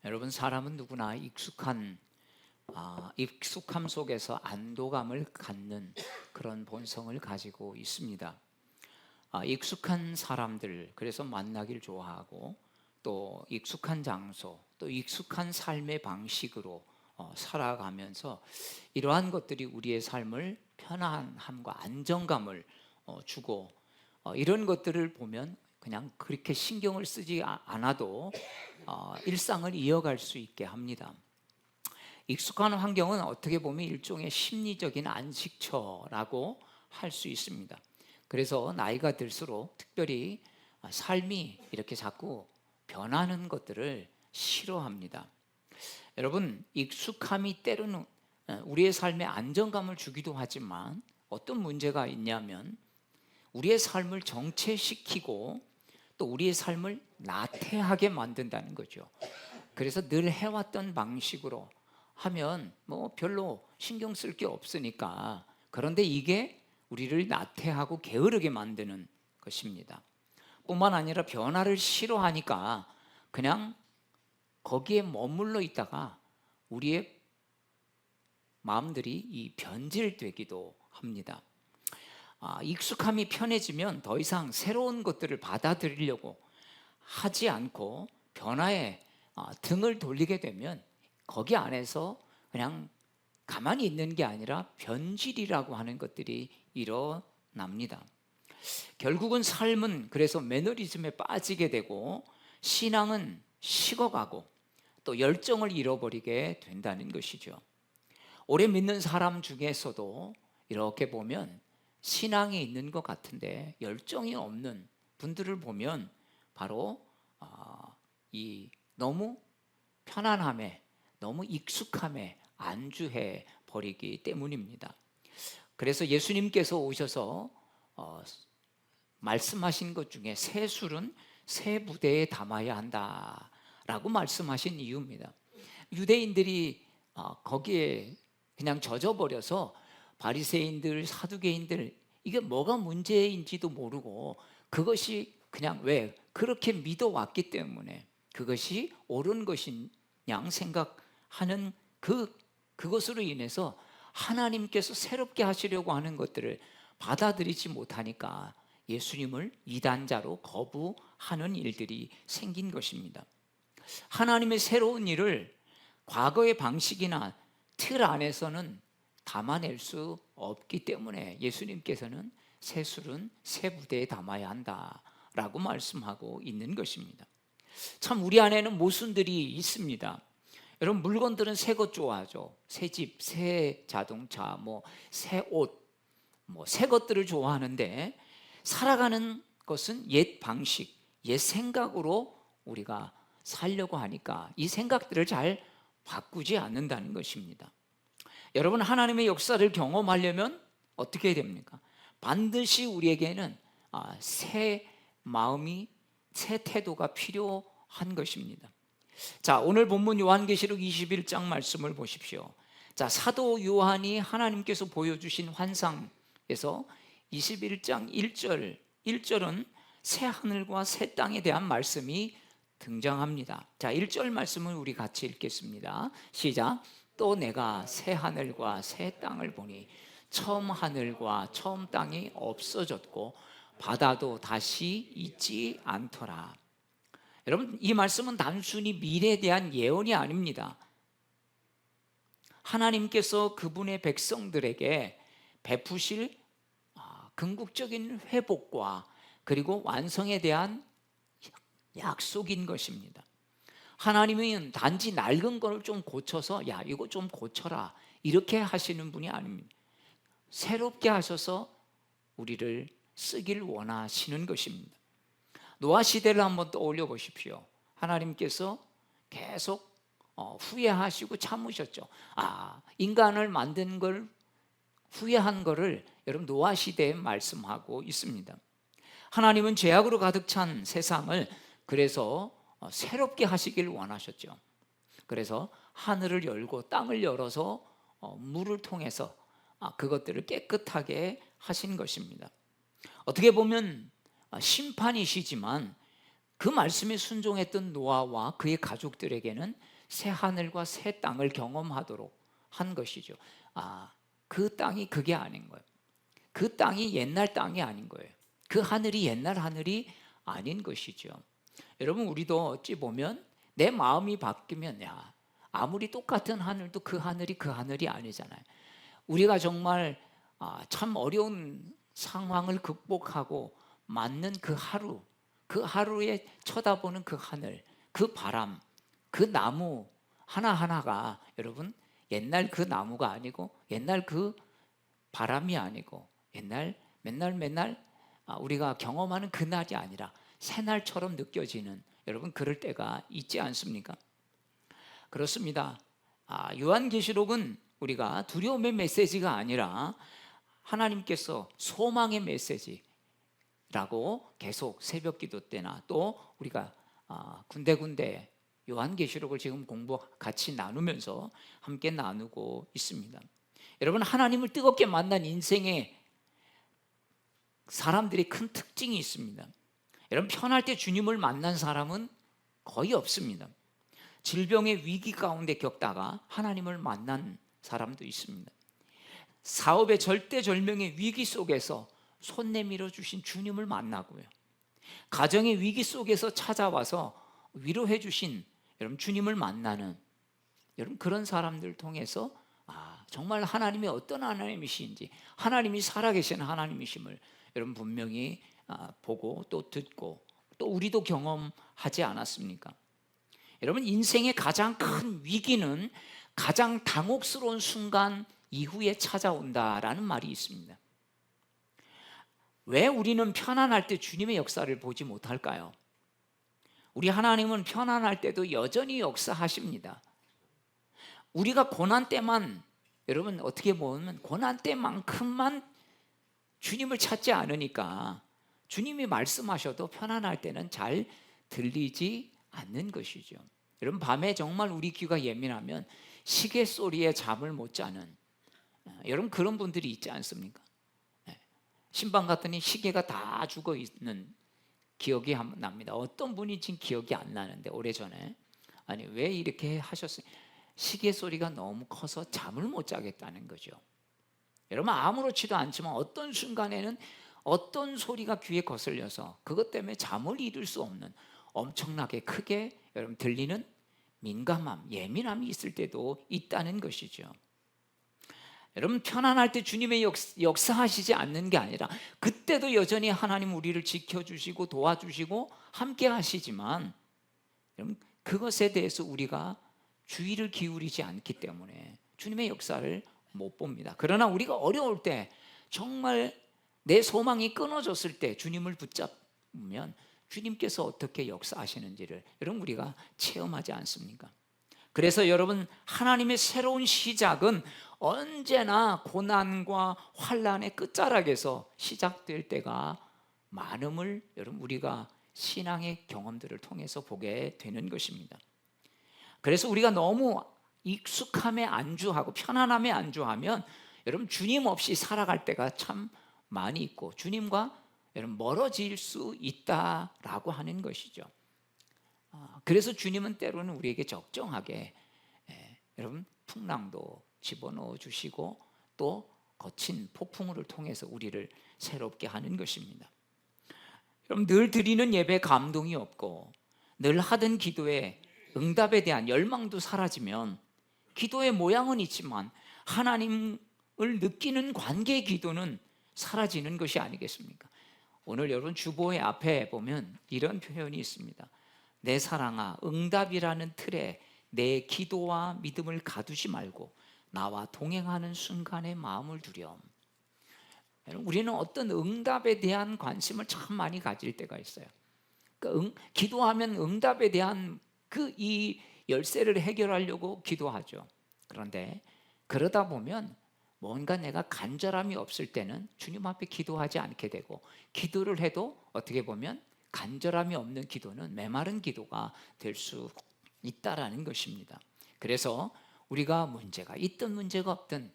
여러분, 사람은 누구나 익숙함 속에서 안도감을 갖는 그런 본성을 가지고 있습니다. 익숙한 사람들, 그래서 만나길 좋아하고, 또 익숙한 장소, 또 익숙한 삶의 방식으로 살아가면서 이러한 것들이 우리의 삶을 편안함과 안정감을 주고, 이런 것들을 보면 그냥 그렇게 신경을 쓰지 않아도 일상을 이어갈 수 있게 합니다. 익숙한 환경은 어떻게 보면 일종의 심리적인 안식처라고 할 수 있습니다. 그래서 나이가 들수록 특별히 삶이 이렇게 자꾸 변하는 것들을 싫어합니다. 여러분, 익숙함이 때로는 우리의 삶에 안정감을 주기도 하지만 어떤 문제가 있냐면 우리의 삶을 정체시키고 또 우리의 삶을 나태하게 만든다는 거죠. 그래서 늘 해왔던 방식으로 하면 뭐 별로 신경 쓸 게 없으니까, 그런데 이게 우리를 나태하고 게으르게 만드는 것입니다. 뿐만 아니라 변화를 싫어하니까 그냥 거기에 머물러 있다가 우리의 마음들이 이 변질되기도 합니다. 익숙함이 편해지면 더 이상 새로운 것들을 받아들이려고 하지 않고 변화에 등을 돌리게 되면 거기 안에서 그냥 가만히 있는 게 아니라 변질이라고 하는 것들이 일어납니다. 결국은 삶은 그래서 매너리즘에 빠지게 되고 신앙은 식어가고 또 열정을 잃어버리게 된다는 것이죠. 오래 믿는 사람 중에서도 이렇게 보면 신앙이 있는 것 같은데 열정이 없는 분들을 보면 바로 이 너무 편안함에, 너무 익숙함에 안주해 버리기 때문입니다. 그래서 예수님께서 오셔서 말씀하신 것 중에 새 술은 새 부대에 담아야 한다라고 말씀하신 이유입니다. 유대인들이 거기에 그냥 젖어버려서 바리새인들, 사두개인들, 이게 뭐가 문제인지도 모르고 그것이 그냥 왜 그렇게 믿어왔기 때문에 그것이 옳은 것인 양 생각하는 그것으로 인해서 하나님께서 새롭게 하시려고 하는 것들을 받아들이지 못하니까 예수님을 이단자로 거부하는 일들이 생긴 것입니다. 하나님의 새로운 일을 과거의 방식이나 틀 안에서는 담아낼 수 없기 때문에 예수님께서는 새 술은 새 부대에 담아야 한다라고 말씀하고 있는 것입니다. 참 우리 안에는 모순들이 있습니다. 여러분, 물건들은 새 것 좋아하죠. 새 집, 새 자동차, 새 옷, 새 것들을 좋아하는데 살아가는 것은 옛 방식, 옛 생각으로 우리가 살려고 하니까 이 생각들을 잘 바꾸지 않는다는 것입니다. 여러분, 하나님의 역사를 경험하려면 어떻게 됩니까? 반드시 우리에게는 새 마음이, 새 태도가 필요한 것입니다. 자, 오늘 본문 요한계시록 21장 말씀을 보십시오. 자, 사도 요한이 하나님께서 보여주신 환상에서 21장 1절은 새 하늘과 새 땅에 대한 말씀이 등장합니다. 자, 1절 말씀을 우리 같이 읽겠습니다. 시작. 또 내가 새 하늘과 새 땅을 보니 처음 하늘과 처음 땅이 없어졌고 바다도 다시 있지 않더라. 여러분, 이 말씀은 단순히 미래에 대한 예언이 아닙니다. 하나님께서 그분의 백성들에게 베푸실 궁극적인 회복과 그리고 완성에 대한 약속인 것입니다. 하나님은 단지 낡은 걸 좀 고쳐서 야, 이거 좀 고쳐라, 이렇게 하시는 분이 아닙니다. 새롭게 하셔서 우리를 쓰길 원하시는 것입니다. 노아 시대를 한번 떠올려 보십시오. 하나님께서 계속 후회하시고 참으셨죠. 인간을 만든 걸 후회한 거를 여러분 노아 시대에 말씀하고 있습니다. 하나님은 죄악으로 가득 찬 세상을 그래서 새롭게 하시길 원하셨죠. 그래서 하늘을 열고 땅을 열어서 물을 통해서 그것들을 깨끗하게 하신 것입니다. 어떻게 보면 심판이시지만 그 말씀에 순종했던 노아와 그의 가족들에게는 새 하늘과 새 땅을 경험하도록 한 것이죠. 그 땅이 그게 아닌 거예요. 그 땅이 옛날 땅이 아닌 거예요. 그 하늘이 옛날 하늘이 아닌 것이죠. 여러분, 우리도 어찌 보면 내 마음이 바뀌면 아무리 똑같은 하늘도 그 하늘이 그 하늘이 아니잖아요. 우리가 정말 참 어려운 상황을 극복하고 맞는 그 하루, 그 하루에 쳐다보는 그 하늘, 그 바람, 그 나무 하나하나가 여러분 옛날 그 나무가 아니고 옛날 그 바람이 아니고 맨날 우리가 경험하는 그날이 아니라 새날처럼 느껴지는, 여러분 그럴 때가 있지 않습니까? 그렇습니다. 요한계시록은 우리가 두려움의 메시지가 아니라 하나님께서 소망의 메시지라고 계속 새벽기도 때나 또 우리가 군데군데 요한계시록을 지금 같이 나누면서 함께 나누고 있습니다. 여러분, 하나님을 뜨겁게 만난 인생에 사람들이 큰 특징이 있습니다. 여러분, 편할 때 주님을 만난 사람은 거의 없습니다. 질병의 위기 가운데 겪다가 하나님을 만난 사람도 있습니다. 사업의 절대절명의 위기 속에서 손 내밀어 주신 주님을 만나고요. 가정의 위기 속에서 찾아와서 위로해 주신 여러분 주님을 만나는 여러분 그런 사람들 통해서 정말 하나님이 어떤 하나님이신지, 하나님이 살아계신 하나님이심을 여러분 분명히 보고 또 듣고 또 우리도 경험하지 않았습니까? 여러분, 인생의 가장 큰 위기는 가장 당혹스러운 순간 이후에 찾아온다라는 말이 있습니다. 왜 우리는 편안할 때 주님의 역사를 보지 못할까요? 우리 하나님은 편안할 때도 여전히 역사하십니다. 우리가 고난 때만, 여러분 어떻게 보면 고난 때만큼만 주님을 찾지 않으니까 주님이 말씀하셔도 편안할 때는 잘 들리지 않는 것이죠. 여러분, 밤에 정말 우리 귀가 예민하면 시계 소리에 잠을 못 자는 여러분 그런 분들이 있지 않습니까? 신방 갔더니 시계가 다 죽어 있는 기억이 납니다. 어떤 분이 지금 기억이 안 나는데 오래전에 왜 이렇게 하셨어요? 시계 소리가 너무 커서 잠을 못 자겠다는 거죠. 여러분, 아무렇지도 않지만 어떤 순간에는 어떤 소리가 귀에 거슬려서 그것 때문에 잠을 이룰 수 없는 엄청나게 크게 여러분 들리는 민감함, 예민함이 있을 때도 있다는 것이죠. 여러분, 편안할 때 주님의 역사하시지 않는 게 아니라 그때도 여전히 하나님 우리를 지켜주시고 도와주시고 함께 하시지만 여러분 그것에 대해서 우리가 주의를 기울이지 않기 때문에 주님의 역사를 못 봅니다. 그러나 우리가 어려울 때, 정말 내 소망이 끊어졌을 때 주님을 붙잡으면 주님께서 어떻게 역사하시는지를 여러분 우리가 체험하지 않습니까? 그래서 여러분, 하나님의 새로운 시작은 언제나 고난과 환난의 끝자락에서 시작될 때가 많음을 여러분 우리가 신앙의 경험들을 통해서 보게 되는 것입니다. 그래서 우리가 너무 익숙함에 안주하고 편안함에 안주하면 여러분 주님 없이 살아갈 때가 참 많이 있고 주님과 여러분 멀어질 수 있다라고 하는 것이죠. 그래서 주님은 때로는 우리에게 적정하게 여러분 풍랑도 집어넣어 주시고 또 거친 폭풍우를 통해서 우리를 새롭게 하는 것입니다. 여러분, 늘 드리는 예배 감동이 없고 늘 하던 기도에 응답에 대한 열망도 사라지면 기도의 모양은 있지만 하나님을 느끼는 관계의 기도는 사라지는 것이 아니겠습니까? 오늘 여러분 주보의 앞에 보면 이런 표현이 있습니다. 내 사랑아, 응답이라는 틀에 내 기도와 믿음을 가두지 말고 나와 동행하는 순간에 마음을 두렴. 우리는 어떤 응답에 대한 관심을 참 많이 가질 때가 있어요. 기도하면 응답에 대한 이 열쇠를 해결하려고 기도하죠. 그런데 그러다 보면 뭔가 내가 간절함이 없을 때는 주님 앞에 기도하지 않게 되고, 기도를 해도 어떻게 보면 간절함이 없는 기도는 메마른 기도가 될 수 있다라는 것입니다. 그래서 우리가 문제가 있든 문제가 없든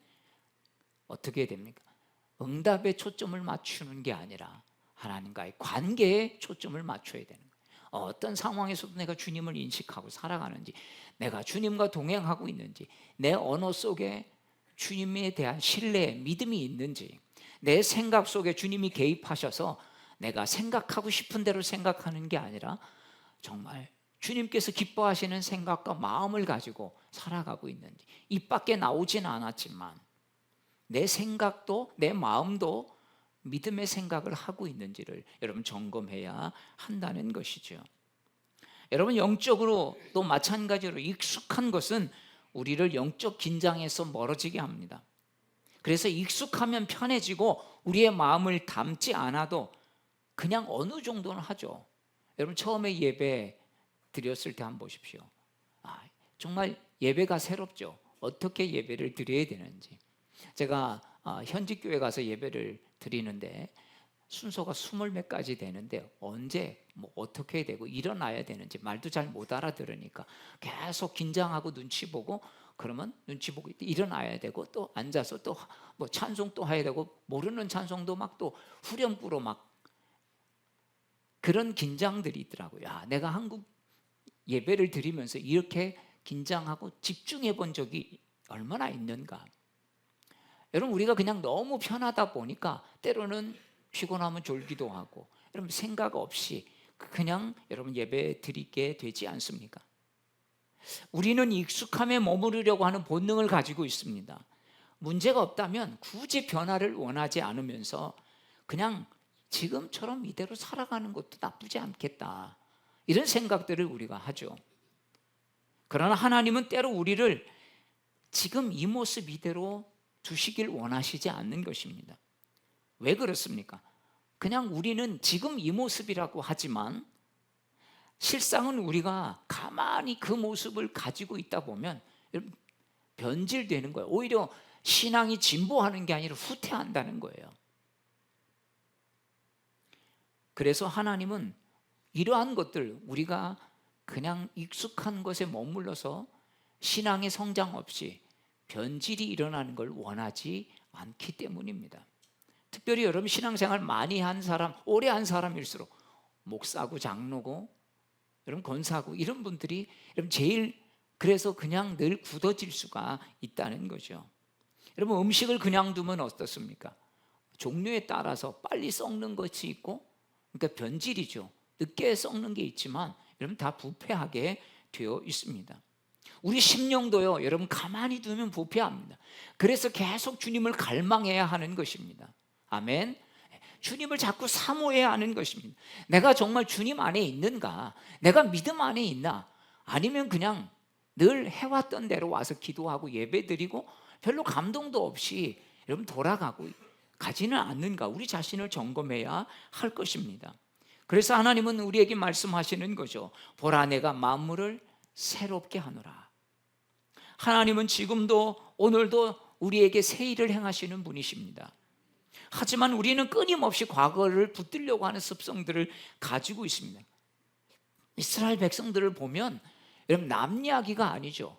어떻게 됩니까? 응답에 초점을 맞추는 게 아니라 하나님과의 관계에 초점을 맞춰야 되는 거예요. 어떤 상황에서도 내가 주님을 인식하고 살아가는지, 내가 주님과 동행하고 있는지, 내 언어 속에 주님에 대한 신뢰, 믿음이 있는지, 내 생각 속에 주님이 개입하셔서 내가 생각하고 싶은 대로 생각하는 게 아니라 정말 주님께서 기뻐하시는 생각과 마음을 가지고 살아가고 있는지, 입 밖에 나오진 않았지만 내 생각도 내 마음도 믿음의 생각을 하고 있는지를 여러분 점검해야 한다는 것이죠. 여러분, 영적으로 또 마찬가지로 익숙한 것은 우리를 영적 긴장에서 멀어지게 합니다. 그래서 익숙하면 편해지고 우리의 마음을 담지 않아도 그냥 어느 정도는 하죠. 여러분, 처음에 예배 드렸을 때 한번 보십시오. 정말 예배가 새롭죠. 어떻게 예배를 드려야 되는지. 제가 현직 교회 가서 예배를 드리는데 순서가 20몇 가지 되는데 언제 어떻게 해야 되고 일어나야 되는지 말도 잘 못 알아들으니까 계속 긴장하고 눈치 보고, 그러면 눈치 보고 일어나야 되고 또 앉아서 또 찬송 또 해야 되고, 모르는 찬송도 막 또 후렴구로 막 그런 긴장들이 있더라고요. 내가 한국 예배를 드리면서 이렇게 긴장하고 집중해 본 적이 얼마나 있는가. 여러분, 우리가 그냥 너무 편하다 보니까 때로는 피곤하면 졸기도 하고, 여러분 생각 없이 그냥 여러분 예배 드리게 되지 않습니까? 우리는 익숙함에 머무르려고 하는 본능을 가지고 있습니다. 문제가 없다면 굳이 변화를 원하지 않으면서 그냥 지금처럼 이대로 살아가는 것도 나쁘지 않겠다, 이런 생각들을 우리가 하죠. 그러나 하나님은 때로 우리를 지금 이 모습 이대로 두시길 원하시지 않는 것입니다. 왜 그렇습니까? 그냥 우리는 지금 이 모습이라고 하지만 실상은 우리가 가만히 그 모습을 가지고 있다 보면 변질되는 거예요. 오히려 신앙이 진보하는 게 아니라 후퇴한다는 거예요. 그래서 하나님은 이러한 것들, 우리가 그냥 익숙한 것에 머물러서 신앙의 성장 없이 변질이 일어나는 걸 원하지 않기 때문입니다. 특별히 여러분, 신앙생활 많이 한 사람, 오래 한 사람일수록 목사고 장로고 여러분 권사고 이런 분들이 여러분 제일, 그래서 그냥 늘 굳어질 수가 있다는 거죠. 여러분, 음식을 그냥 두면 어떻습니까? 종류에 따라서 빨리 썩는 것이 있고, 그러니까 변질이죠. 늦게 썩는 게 있지만 여러분 다 부패하게 되어 있습니다. 우리 심령도요, 여러분 가만히 두면 부패합니다. 그래서 계속 주님을 갈망해야 하는 것입니다. 아멘. 주님을 자꾸 사모해야 하는 것입니다. 내가 정말 주님 안에 있는가? 내가 믿음 안에 있나? 아니면 그냥 늘 해왔던 대로 와서 기도하고 예배드리고 별로 감동도 없이 여러분 돌아가고 가지는 않는가? 우리 자신을 점검해야 할 것입니다. 그래서 하나님은 우리에게 말씀하시는 거죠. 보라, 내가 만물을 새롭게 하노라. 하나님은 지금도 오늘도 우리에게 새 일을 행하시는 분이십니다. 하지만 우리는 끊임없이 과거를 붙들려고 하는 습성들을 가지고 있습니다. 이스라엘 백성들을 보면 여러분 남 이야기가 아니죠.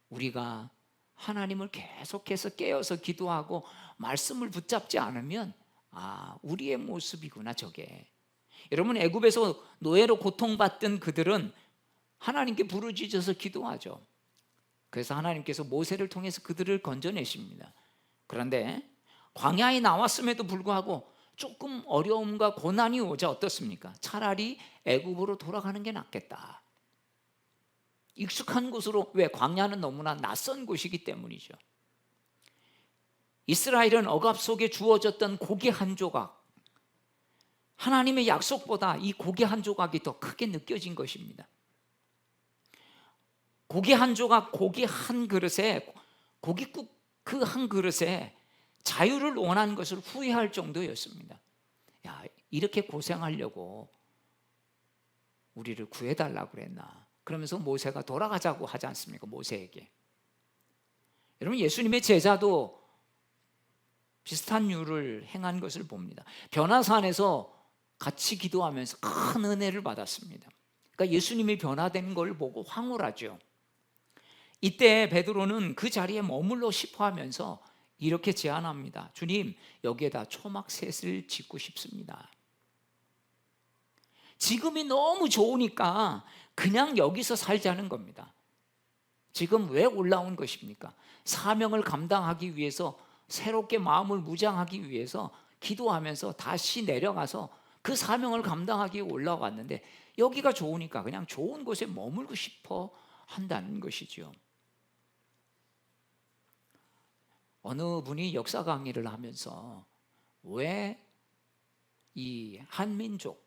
우리가 하나님을 계속해서 깨어서 기도하고 말씀을 붙잡지 않으면 우리의 모습이구나 저게. 여러분, 애굽에서 노예로 고통받던 그들은 하나님께 부르짖어서 기도하죠. 그래서 하나님께서 모세를 통해서 그들을 건져내십니다. 그런데 광야에 나왔음에도 불구하고 조금 어려움과 고난이 오자 어떻습니까? 차라리 애굽으로 돌아가는 게 낫겠다. 익숙한 곳으로, 왜? 광야는 너무나 낯선 곳이기 때문이죠. 이스라엘은 억압 속에 주어졌던 고기 한 조각, 하나님의 약속보다 이 고기 한 조각이 더 크게 느껴진 것입니다. 고기 한 조각, 고기 한 그릇에, 고깃국 그 한 그릇에 자유를 원한 것을 후회할 정도였습니다. 이렇게 고생하려고 우리를 구해달라고 그랬나? 그러면서 모세가 돌아가자고 하지 않습니까? 모세에게. 여러분, 예수님의 제자도 비슷한 일을 행한 것을 봅니다. 변화산에서 같이 기도하면서 큰 은혜를 받았습니다. 그러니까 예수님이 변화된 걸 보고 황홀하죠. 이때 베드로는 그 자리에 머물러 싶어 하면서 이렇게 제안합니다. 주님, 여기에다 초막셋을 짓고 싶습니다. 지금이 너무 좋으니까 그냥 여기서 살자는 겁니다. 지금 왜 올라온 것입니까? 사명을 감당하기 위해서, 새롭게 마음을 무장하기 위해서 기도하면서 다시 내려가서 그 사명을 감당하기 위해 올라왔는데, 여기가 좋으니까 그냥 좋은 곳에 머물고 싶어 한다는 것이죠. 어느 분이 역사 강의를 하면서 왜 이 한민족,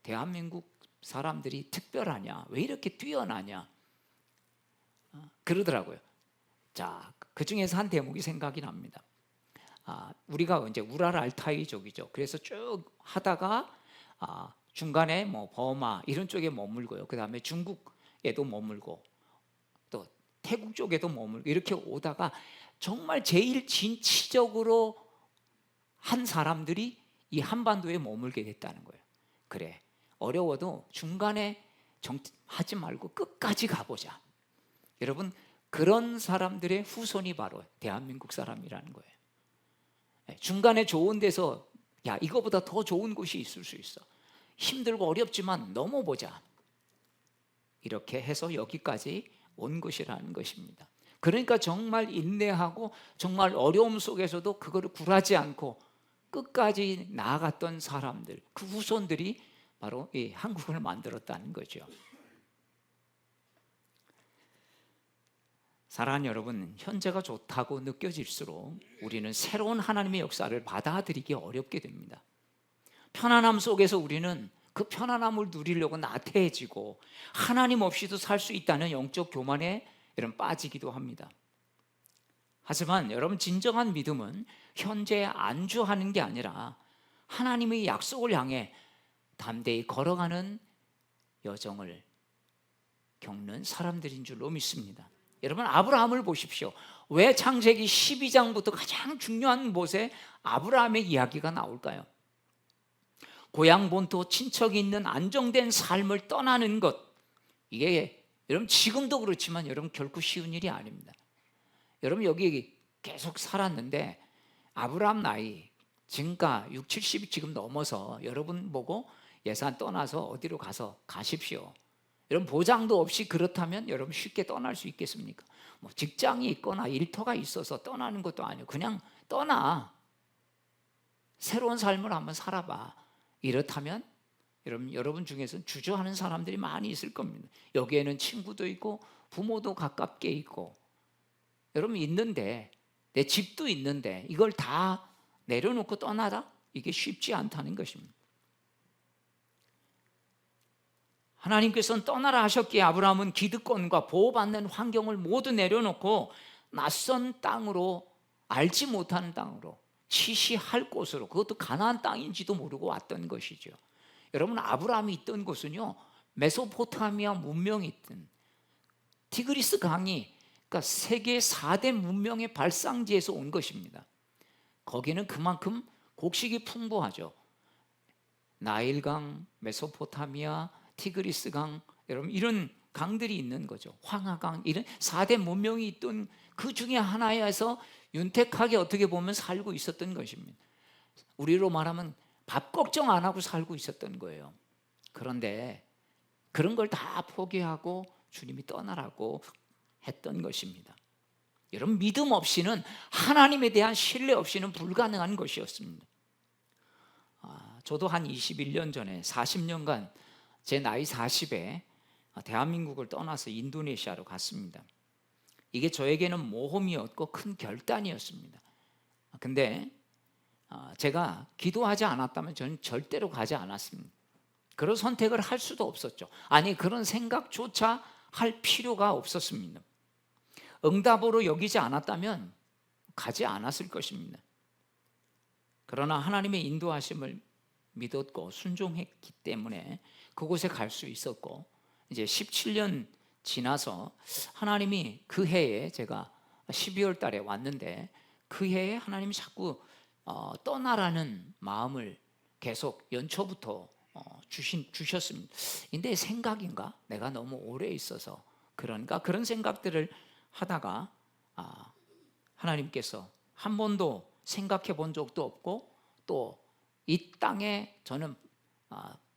대한민국 사람들이 특별하냐, 왜 이렇게 뛰어나냐 그러더라고요. 자, 그 중에서 한 대목이 생각이 납니다. 우리가 이제 우랄 알타이족이죠. 그래서 쭉 하다가 중간에 뭐 버마 이런 쪽에 머물고요. 그 다음에 중국에도 머물고 또 태국 쪽에도 머물고 이렇게 오다가 정말 제일 진취적으로 한 사람들이 이 한반도에 머물게 됐다는 거예요. 그래, 어려워도 중간에 하지 말고 끝까지 가보자. 여러분, 그런 사람들의 후손이 바로 대한민국 사람이라는 거예요. 중간에 좋은 데서 야, 이거보다 더 좋은 곳이 있을 수 있어. 힘들고 어렵지만 넘어보자. 이렇게 해서 여기까지 온 것이라는 것입니다. 그러니까 정말 인내하고 정말 어려움 속에서도 그거를 굴하지 않고 끝까지 나아갔던 사람들, 그 후손들이 바로 이 한국을 만들었다는 거죠. 사랑하는 여러분, 현재가 좋다고 느껴질수록 우리는 새로운 하나님의 역사를 받아들이기 어렵게 됩니다. 편안함 속에서 우리는 그 편안함을 누리려고 나태해지고 하나님 없이도 살 수 있다는 영적 교만에 빠지기도 합니다. 하지만 여러분, 진정한 믿음은 현재에 안주하는 게 아니라 하나님의 약속을 향해 담대히 걸어가는 여정을 겪는 사람들인 줄로 믿습니다. 여러분, 아브라함을 보십시오. 왜 창세기 12장부터 가장 중요한 곳에 아브라함의 이야기가 나올까요? 고향 본토 친척이 있는 안정된 삶을 떠나는 것, 이게 여러분 지금도 그렇지만 여러분 결코 쉬운 일이 아닙니다. 여러분 여기 계속 살았는데 아브라함 나이 지금가 6, 70이 지금 넘어서 여러분 보고 예산 떠나서 어디로 가십시오. 여러분 보장도 없이 그렇다면 여러분 쉽게 떠날 수 있겠습니까? 뭐 직장이 있거나 일터가 있어서 떠나는 것도 아니고 그냥 떠나. 새로운 삶을 한번 살아봐. 이렇다면 여러분 중에서 주저하는 사람들이 많이 있을 겁니다. 여기에는 친구도 있고 부모도 가깝게 있고 여러분 있는데, 내 집도 있는데 이걸 다 내려놓고 떠나라? 이게 쉽지 않다는 것입니다. 하나님께서는 떠나라 하셨기에 아브라함은 기득권과 보호받는 환경을 모두 내려놓고 낯선 땅으로, 알지 못하는 땅으로, 치시할 곳으로, 그것도 가나안 땅인지도 모르고 왔던 것이죠. 여러분, 아브라함이 있던 곳은요, 메소포타미아 문명이 있던 티그리스 강이, 그러니까 세계 4대 문명의 발상지에서 온 것입니다. 거기는 그만큼 곡식이 풍부하죠. 나일강, 메소포타미아, 티그리스강, 여러분 이런 강들이 있는 거죠. 황하강, 이런 4대 문명이 있던 그 중에 하나에서 윤택하게 어떻게 보면 살고 있었던 것입니다. 우리로 말하면 밥 걱정 안 하고 살고 있었던 거예요. 그런데 그런 걸 다 포기하고 주님이 떠나라고 했던 것입니다. 여러분, 믿음 없이는, 하나님에 대한 신뢰 없이는 불가능한 것이었습니다. 저도 한 21년 전에 40년간 제 나이 40에 대한민국을 떠나서 인도네시아로 갔습니다. 이게 저에게는 모험이었고 큰 결단이었습니다. 근데 제가 기도하지 않았다면 저는 절대로 가지 않았습니다. 그런 선택을 할 수도 없었죠. 아니, 그런 생각조차 할 필요가 없었습니다. 응답으로 여기지 않았다면 가지 않았을 것입니다. 그러나 하나님의 인도하심을 믿었고 순종했기 때문에 그곳에 갈 수 있었고, 이제 17년 지나서 하나님이 그 해에, 제가 12월 달에 왔는데 그 해에 하나님이 자꾸 떠나라는 마음을 계속 연초부터 주셨습니다. 근데 생각인가? 내가 너무 오래 있어서 그런가? 그런 생각들을 하다가 하나님께서 한 번도 생각해 본 적도 없고 또 이 땅에 저는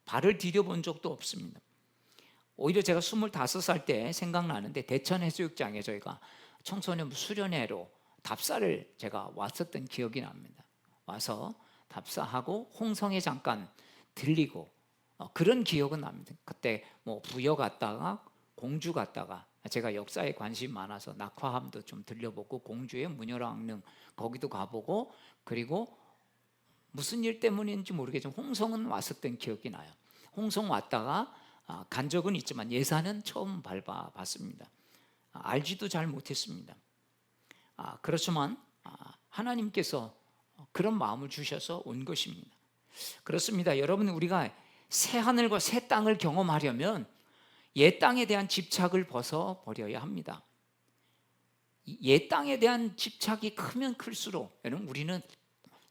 발을 디뎌본 적도 없습니다. 오히려 제가 25살 때 생각나는데 대천 해수욕장에 저희가 청소년 수련회로 답사를 제가 왔었던 기억이 납니다. 와서 답사하고 홍성에 잠깐 들리고 그런 기억은 납니다. 그때 뭐 부여 갔다가 공주 갔다가, 제가 역사에 관심이 많아서 낙화함도 좀 들려보고 공주의 문열왕릉 거기도 가보고, 그리고 무슨 일 때문인지 모르겠지만 홍성은 왔었던 기억이 나요. 홍성 왔다가 간 적은 있지만 예산은 처음 밟아봤습니다. 알지도 잘 못했습니다. 그렇지만 하나님께서 그런 마음을 주셔서 온 것입니다. 그렇습니다. 여러분, 우리가 새 하늘과 새 땅을 경험하려면 옛 땅에 대한 집착을 벗어버려야 합니다. 옛 땅에 대한 집착이 크면 클수록 여러분, 우리는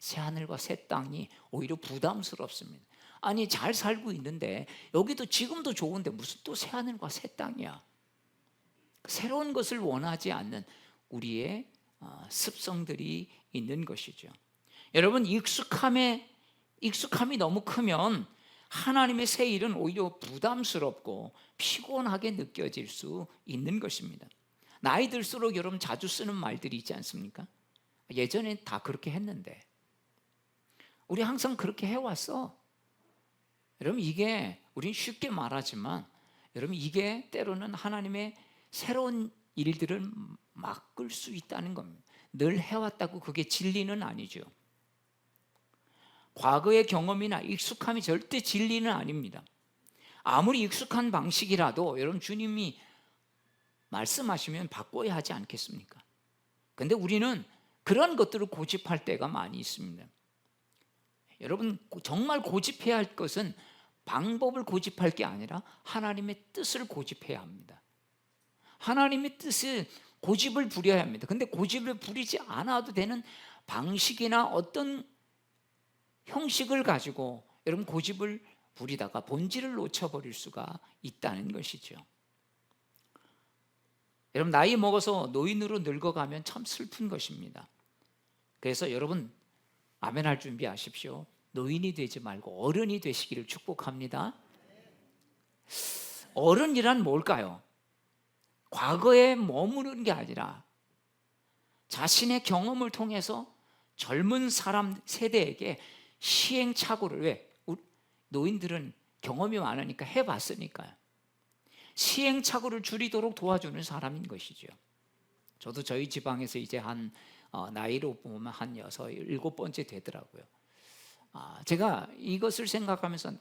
새 하늘과 새 땅이 오히려 부담스럽습니다. 아니, 잘 살고 있는데 여기도 지금도 좋은데 무슨 또 새 하늘과 새 땅이야. 새로운 것을 원하지 않는 우리의 습성들이 있는 것이죠. 여러분, 익숙함이 너무 크면 하나님의 새 일은 오히려 부담스럽고 피곤하게 느껴질 수 있는 것입니다. 나이 들수록 여러분 자주 쓰는 말들이 있지 않습니까? 예전엔 다 그렇게 했는데, 우리 항상 그렇게 해왔어. 여러분, 이게 우린 쉽게 말하지만 여러분, 이게 때로는 하나님의 새로운 일들을 막을 수 있다는 겁니다. 늘 해왔다고 그게 진리는 아니죠. 과거의 경험이나 익숙함이 절대 진리는 아닙니다. 아무리 익숙한 방식이라도 여러분, 주님이 말씀하시면 바꿔야 하지 않겠습니까? 그런데 우리는 그런 것들을 고집할 때가 많이 있습니다. 여러분, 정말 고집해야 할 것은 방법을 고집할 게 아니라 하나님의 뜻을 고집해야 합니다. 하나님의 뜻을 고집을 부려야 합니다. 근데 고집을 부리지 않아도 되는 방식이나 어떤 형식을 가지고 여러분 고집을 부리다가 본질을 놓쳐버릴 수가 있다는 것이죠. 여러분, 나이 먹어서 노인으로 늙어가면 참 슬픈 것입니다. 그래서 여러분, 아멘할 준비하십시오. 노인이 되지 말고 어른이 되시기를 축복합니다. 어른이란 뭘까요? 과거에 머무르는 게 아니라 자신의 경험을 통해서 젊은 사람 세대에게 시행착오를, 왜? 노인들은 경험이 많으니까 해봤으니까요. 시행착오를 줄이도록 도와주는 사람인 것이죠. 저도 저희 지방에서 이제 나이로 보면 한 6, 7번째 되더라고요. 제가 이것을 생각하면서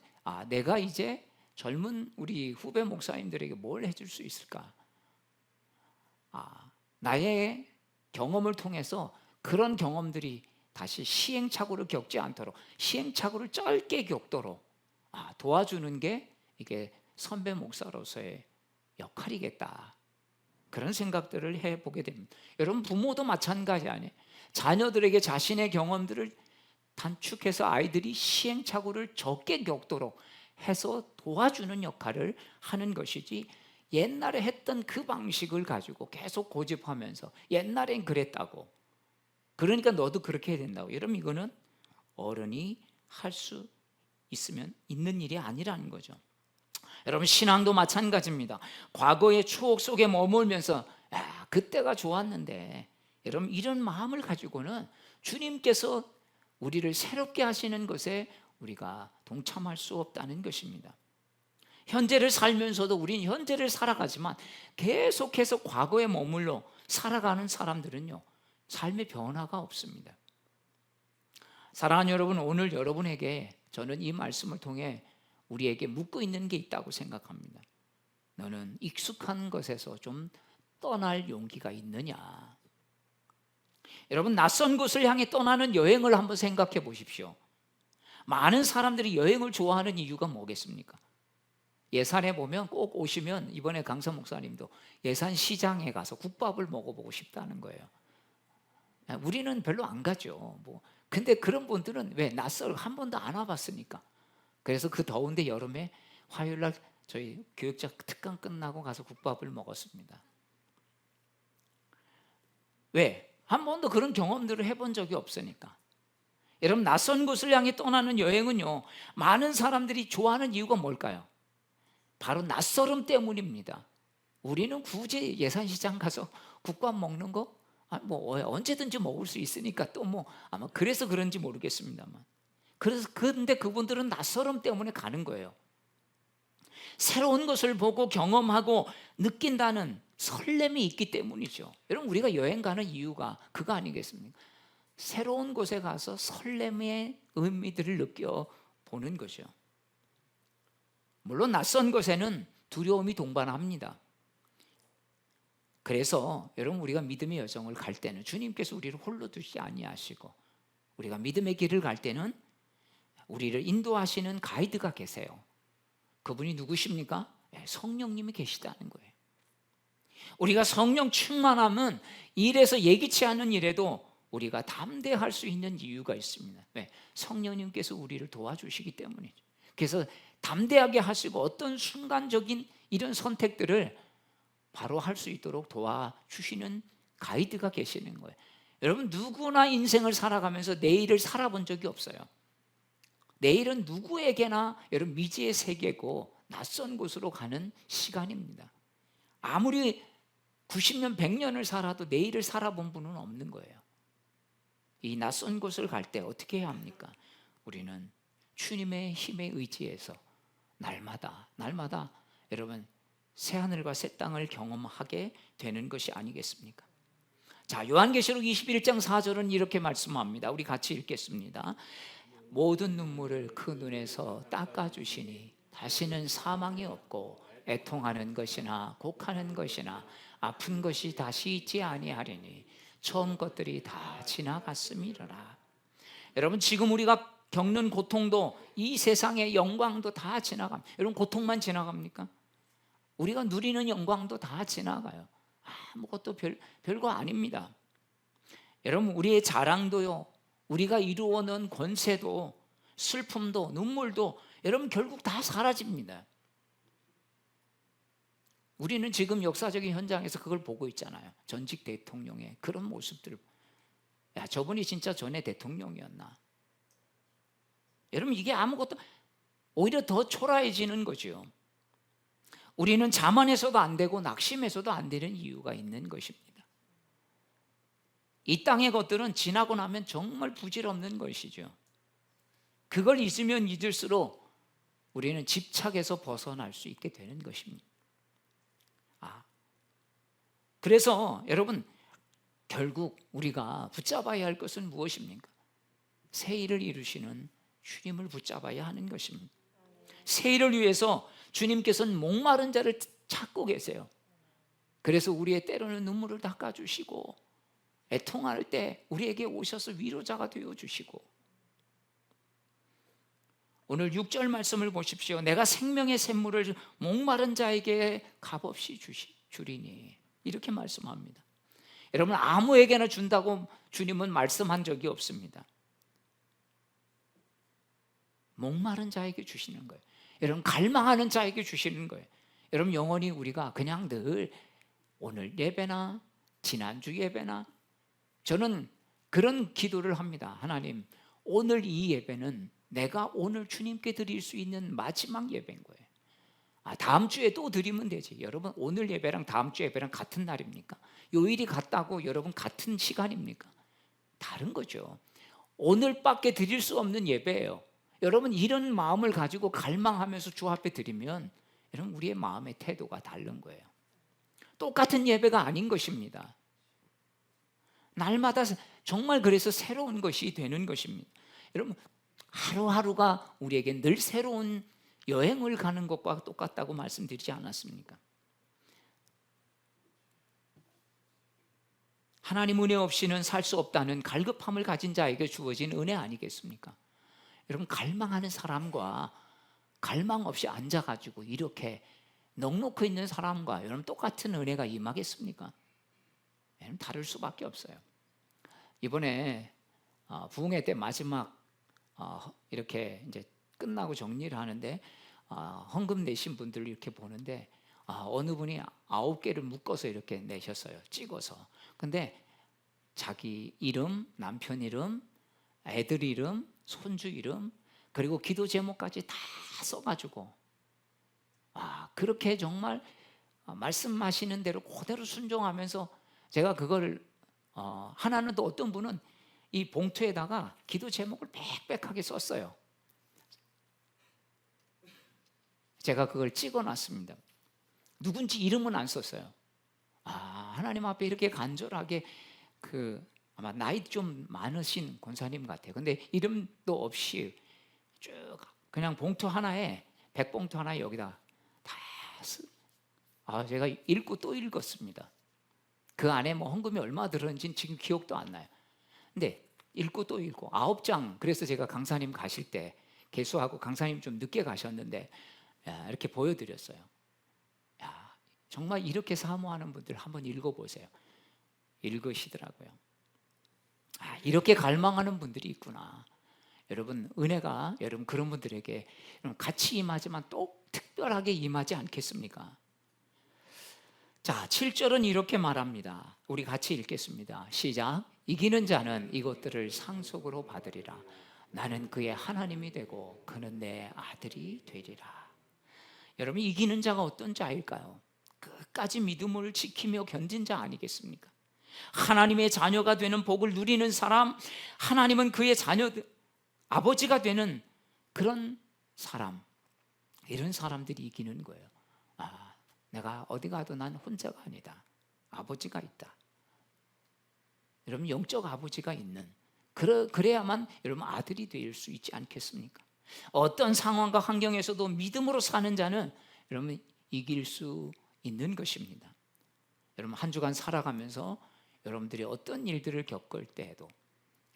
내가 이제 젊은 우리 후배 목사님들에게 뭘 해줄 수 있을까? 나의 경험을 통해서 그런 경험들이 다시 시행착오를 겪지 않도록, 시행착오를 짧게 겪도록 도와주는 게 이게 선배 목사로서의 역할이겠다, 그런 생각들을 해보게 됩니다. 여러분, 부모도 마찬가지 아니에요. 자녀들에게 자신의 경험들을 단축해서 아이들이 시행착오를 적게 겪도록 해서 도와주는 역할을 하는 것이지, 옛날에 했던 그 방식을 가지고 계속 고집하면서 옛날엔 그랬다고, 그러니까 너도 그렇게 해야 된다고, 여러분, 이거는 어른이 할 수 있으면 있는 일이 아니라는 거죠. 여러분, 신앙도 마찬가지입니다. 과거의 추억 속에 머물면서 그때가 좋았는데, 여러분, 이런 마음을 가지고는 주님께서 우리를 새롭게 하시는 것에 우리가 동참할 수 없다는 것입니다. 현재를 살면서도 우리는 현재를 살아가지만 계속해서 과거에 머물러 살아가는 사람들은요, 삶의 변화가 없습니다. 사랑하는 여러분, 오늘 여러분에게 저는 이 말씀을 통해 우리에게 묻고 있는 게 있다고 생각합니다. 너는 익숙한 것에서 좀 떠날 용기가 있느냐? 여러분, 낯선 곳을 향해 떠나는 여행을 한번 생각해 보십시오. 많은 사람들이 여행을 좋아하는 이유가 뭐겠습니까? 예산에 보면 꼭 오시면, 이번에 강서 목사님도 예산 시장에 가서 국밥을 먹어보고 싶다는 거예요. 우리는 별로 안 가죠. 근데 그런 분들은 왜? 한 번도 안 와봤으니까. 그래서 그 더운데 여름에 화요일날 저희 교육자 특강 끝나고 가서 국밥을 먹었습니다. 왜? 한 번도 그런 경험들을 해본 적이 없으니까. 여러분, 낯선 곳을 향해 떠나는 여행은요, 많은 사람들이 좋아하는 이유가 뭘까요? 바로 낯설음 때문입니다. 우리는 굳이 예산시장 가서 국밥 먹는 거 뭐 언제든지 먹을 수 있으니까 또 뭐 아마 그래서 그런지 모르겠습니다만, 그래서 근데 그분들은 낯설음 때문에 가는 거예요. 새로운 것을 보고 경험하고 느낀다는 설렘이 있기 때문이죠. 여러분, 우리가 여행 가는 이유가 그거 아니겠습니까? 새로운 곳에 가서 설렘의 의미들을 느껴보는 거죠. 물론 낯선 곳에는 두려움이 동반합니다. 그래서 여러분, 우리가 믿음의 여정을 갈 때는 주님께서 우리를 홀로 두시지 아니하시고, 우리가 믿음의 길을 갈 때는 우리를 인도하시는 가이드가 계세요. 그분이 누구십니까? 성령님이 계시다는 거예요. 우리가 성령 충만하면 일에서 예기치 않은 일에도 우리가 담대할 수 있는 이유가 있습니다. 왜? 성령님께서 우리를 도와주시기 때문이죠. 그래서 담대하게 하시고 어떤 순간적인 이런 선택들을 바로 할 수 있도록 도와주시는 가이드가 계시는 거예요. 여러분, 누구나 인생을 살아가면서 내일을 살아본 적이 없어요. 내일은 누구에게나 여러분 미지의 세계고 낯선 곳으로 가는 시간입니다. 아무리 90년, 100년을 살아도 내일을 살아본 분은 없는 거예요. 이 낯선 곳을 갈 때 어떻게 해야 합니까? 우리는 주님의 힘에 의지해서 날마다 여러분 새하늘과 새 땅을 경험하게 되는 것이 아니겠습니까? 자, 요한계시록 21장 4절은 이렇게 말씀합니다. 우리 같이 읽겠습니다. 모든 눈물을 그 눈에서 닦아주시니 다시는 사망이 없고 애통하는 것이나 곡하는 것이나 아픈 것이 다시 있지 아니하리니 처음 것들이 다 지나갔음이로라. 여러분, 지금 우리가 겪는 고통도 이 세상의 영광도 다 지나갑니다. 여러분, 고통만 지나갑니까? 우리가 누리는 영광도 다 지나가요. 아무것도 별거 아닙니다. 여러분, 우리의 자랑도요, 우리가 이루어놓은 권세도 슬픔도 눈물도 여러분 결국 다 사라집니다. 우리는 지금 역사적인 현장에서 그걸 보고 있잖아요. 전직 대통령의 그런 모습들을. 야, 저분이 진짜 전에 대통령이었나? 여러분, 이게 아무것도, 오히려 더 초라해지는 거죠. 우리는 자만해서도 안 되고 낙심해서도 안 되는 이유가 있는 것입니다. 이 땅의 것들은 지나고 나면 정말 부질없는 것이죠. 그걸 잊으면 잊을수록 우리는 집착에서 벗어날 수 있게 되는 것입니다. 그래서 여러분, 결국 우리가 붙잡아야 할 것은 무엇입니까? 새 일을 이루시는 주님을 붙잡아야 하는 것입니다. 새 일을 위해서 주님께서는 목마른 자를 찾고 계세요. 그래서 우리의 때로는 눈물을 닦아주시고 애통할 때 우리에게 오셔서 위로자가 되어주시고, 오늘 6절 말씀을 보십시오. 내가 생명의 샘물을 목마른 자에게 값없이 주리니, 이렇게 말씀합니다. 여러분, 아무에게나 준다고 주님은 말씀한 적이 없습니다. 목마른 자에게 주시는 거예요. 여러분, 갈망하는 자에게 주시는 거예요. 여러분, 영원히 우리가 그냥 늘 오늘 예배나 지난주 예배나, 저는 그런 기도를 합니다. 하나님, 오늘 이 예배는 내가 오늘 주님께 드릴 수 있는 마지막 예배인 거예요. 다음 주에 또 드리면 되지. 여러분, 오늘 예배랑 다음 주 예배랑 같은 날입니까? 요일이 같다고 여러분 같은 시간입니까? 다른 거죠. 오늘밖에 드릴 수 없는 예배예요. 여러분, 이런 마음을 가지고 갈망하면서 주 앞에 드리면 여러분, 우리의 마음의 태도가 다른 거예요. 똑같은 예배가 아닌 것입니다. 날마다 정말 그래서 새로운 것이 되는 것입니다. 여러분, 하루하루가 우리에게 늘 새로운 여행을 가는 것과 똑같다고 말씀드리지 않았습니까? 하나님 은혜 없이는 살 수 없다는 갈급함을 가진 자에게 주어진 은혜 아니겠습니까? 여러분, 갈망하는 사람과 갈망 없이 앉아가지고 이렇게 넉넉히 있는 사람과 여러분 똑같은 은혜가 임하겠습니까? 여러분, 다를 수밖에 없어요. 이번에 부흥회 때 마지막 이렇게 이제 끝나고 정리를 하는데 헌금 내신 분들을 이렇게 보는데 어느 분이 9개를 묶어서 이렇게 내셨어요. 찍어서. 근데 자기 이름, 남편 이름, 애들 이름, 손주 이름, 그리고 기도 제목까지 다 써가지고 그렇게 정말 말씀하시는 대로 그대로 순종하면서 제가 그걸 하나는 또 어떤 분은 이 봉투에다가 기도 제목을 빽빽하게 썼어요. 제가 그걸 찍어놨습니다. 누군지 이름은 안 썼어요. 하나님 앞에 이렇게 간절하게 아마 나이 좀 많으신 권사님 같아요. 근데 이름도 없이 쭉 그냥 봉투 하나에, 백봉투 하나에 여기다 다 제가 읽고 또 읽었습니다. 그 안에 뭐 헌금이 얼마 들었는지는 지금 기억도 안 나요. 근데 읽고 또 읽고 9장. 그래서 제가 강사님 가실 때 개수하고 강사님 좀 늦게 가셨는데 이렇게 보여드렸어요. 정말 이렇게 사모하는 분들 한번 읽어보세요. 읽으시더라고요. 이렇게 갈망하는 분들이 있구나. 여러분, 은혜가 여러분 그런 분들에게 같이 임하지만 또 특별하게 임하지 않겠습니까? 자, 7절은 이렇게 말합니다. 우리 같이 읽겠습니다. 시작. 이기는 자는 이것들을 상속으로 받으리라. 나는 그의 하나님이 되고 그는 내 아들이 되리라. 여러분, 이기는 자가 어떤 자일까요? 끝까지 믿음을 지키며 견딘 자 아니겠습니까? 하나님의 자녀가 되는 복을 누리는 사람, 하나님은 그의 자녀, 아버지가 되는 그런 사람, 이런 사람들이 이기는 거예요. 내가 어디 가도 난 혼자가 아니다. 아버지가 있다. 여러분, 영적 아버지가 있는, 그래야만 여러분 아들이 될 수 있지 않겠습니까? 어떤 상황과 환경에서도 믿음으로 사는 자는 여러분 이길 수 있는 것입니다. 여러분, 한 주간 살아가면서 여러분들이 어떤 일들을 겪을 때에도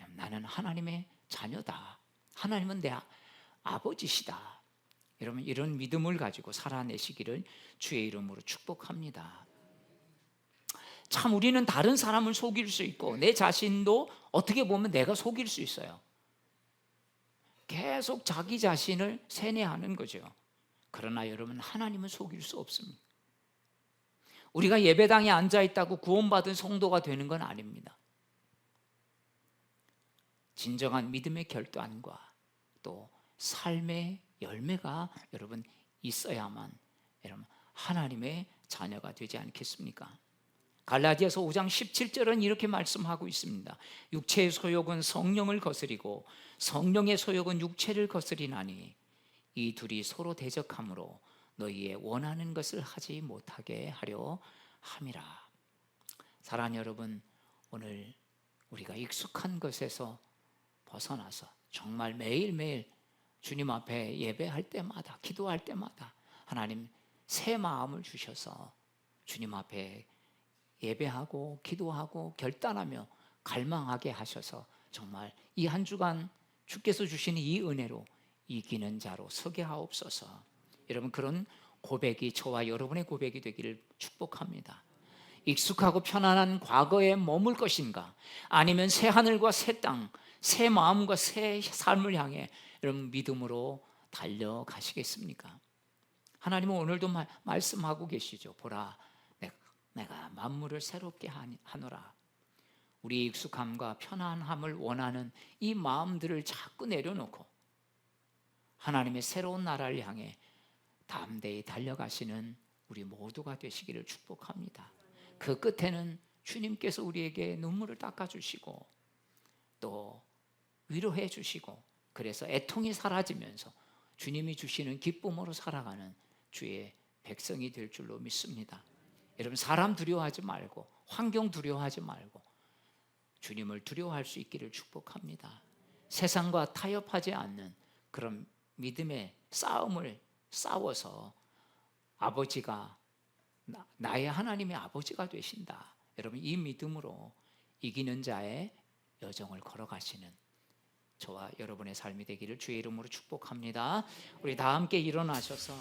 나는 하나님의 자녀다. 하나님은 내 아버지시다. 여러분, 이런 믿음을 가지고 살아내시기를 주의 이름으로 축복합니다. 참 우리는 다른 사람을 속일 수 있고 내 자신도 어떻게 보면 내가 속일 수 있어요. 계속 자기 자신을 세뇌하는 거죠. 그러나 여러분, 하나님은 속일 수 없습니다. 우리가 예배당에 앉아있다고 구원받은 성도가 되는 건 아닙니다. 진정한 믿음의 결단과 또 삶의 열매가 여러분 있어야만 여러분 하나님의 자녀가 되지 않겠습니까? 갈라디아서 5장 17절은 이렇게 말씀하고 있습니다. 육체의 소욕은 성령을 거스리고 성령의 소욕은 육체를 거스리나니 이 둘이 서로 대적함으로 너희의 원하는 것을 하지 못하게 하려 함이라. 사랑하는 여러분, 오늘 우리가 익숙한 것에서 벗어나서 정말 매일매일 주님 앞에 예배할 때마다, 기도할 때마다 하나님 새 마음을 주셔서 주님 앞에 예배하고 기도하고 결단하며 갈망하게 하셔서 정말 이 한 주간 주께서 주시는 이 은혜로 이기는 자로 서게 하옵소서. 여러분, 그런 고백이 저와 여러분의 고백이 되기를 축복합니다. 익숙하고 편안한 과거에 머물 것인가, 아니면 새 하늘과 새 땅, 새 마음과 새 삶을 향해 여러분 믿음으로 달려가시겠습니까? 하나님은 오늘도 말씀하고 계시죠. 보라, 내가 만물을 새롭게 하노라. 우리의 익숙함과 편안함을 원하는 이 마음들을 자꾸 내려놓고 하나님의 새로운 나라를 향해 담대히 달려가시는 우리 모두가 되시기를 축복합니다. 그 끝에는 주님께서 우리에게 눈물을 닦아주시고 또 위로해 주시고, 그래서 애통이 사라지면서 주님이 주시는 기쁨으로 살아가는 주의 백성이 될 줄로 믿습니다. 여러분, 사람 두려워하지 말고 환경 두려워하지 말고 주님을 두려워할 수 있기를 축복합니다. 세상과 타협하지 않는 그런 믿음의 싸움을 싸워서 아버지가 나의 하나님의 아버지가 되신다. 여러분, 이 믿음으로 이기는 자의 여정을 걸어가시는 저와 여러분의 삶이 되기를 주의 이름으로 축복합니다. 우리 다 함께 일어나셔서